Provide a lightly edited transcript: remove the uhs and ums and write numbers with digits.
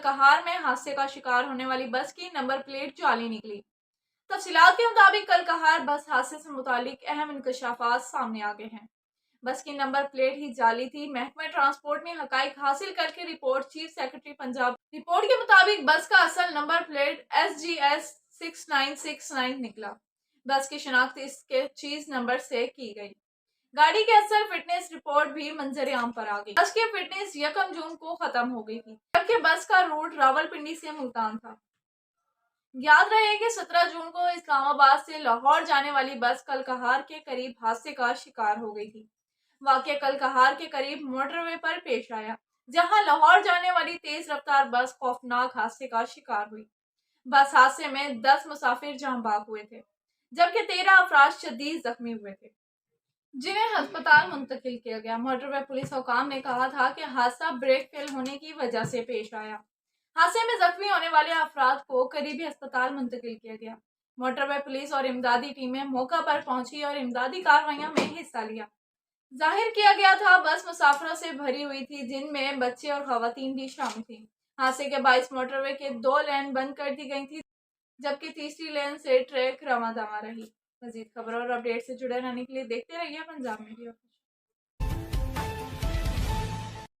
کلکہار میں حادثے کا شکار ہونے والی بس کی نمبر پلیٹ جعلی نکلی۔ تفصیلات کے مطابق کلکہار بس حادثے سے متعلق اہم انکشافات سامنے آ گئے ہیں۔ بس کی نمبر پلیٹ ہی جعلی تھی۔ محکمہ ٹرانسپورٹ نے حقائق حاصل کر کے report chief secretary Punjab report کے مطابق بس کا اصل نمبر پلیٹ SGS 6969 نکلا۔ بس کی شناخت اس کے چیز نمبر سے کی گئی۔ گاڑی کے اصل فٹنس رپورٹ بھی منظر عام پر آ گئی۔ بس کی فٹنس 1 جون کو ختم ہو گئی تھی، جبکہ بس کا روٹ راولپنڈی سے ملتان تھا۔ یاد رہے کہ 17 جون کو اسلام آباد سے لاہور جانے والی بس کلکہار کے قریب حادثے کا شکار ہو گئی تھی۔ واقعہ کلکہار کے قریب موٹر وے پر پیش آیا، جہاں لاہور جانے والی تیز رفتار بس خوفناک حادثے کا شکار ہوئی۔ بس حادثے میں 10 مسافر جاں بحق ہوئے تھے، جبکہ 13 افراد شدید زخمی ہوئے تھے، جنہیں ہسپتال منتقل کیا گیا۔ موٹر وے پولیس حکام نے کہا تھا کہ حادثہ بریک فیل ہونے کی وجہ سے پیش آیا۔ حادثے میں زخمی ہونے والے افراد کو قریبی ہسپتال منتقل کیا گیا۔ موٹر وے پولیس اور امدادی ٹیمیں موقع پر پہنچی اور امدادی کارروائیوں میں حصہ لیا۔ ظاہر کیا گیا تھا بس مسافروں سے بھری ہوئی تھی، جن میں بچے اور خواتین بھی شامل تھیں۔ حادثے کے باعث موٹر وے کے 2 لین بند کر دی گئی تھی، جبکہ تیسری لین سے ٹریک رواں دواں رہی۔ مزید خبروں اور اپڈیٹ سے جڑے رہنے کے لیے دیکھتے رہیے پنجاب میڈیا۔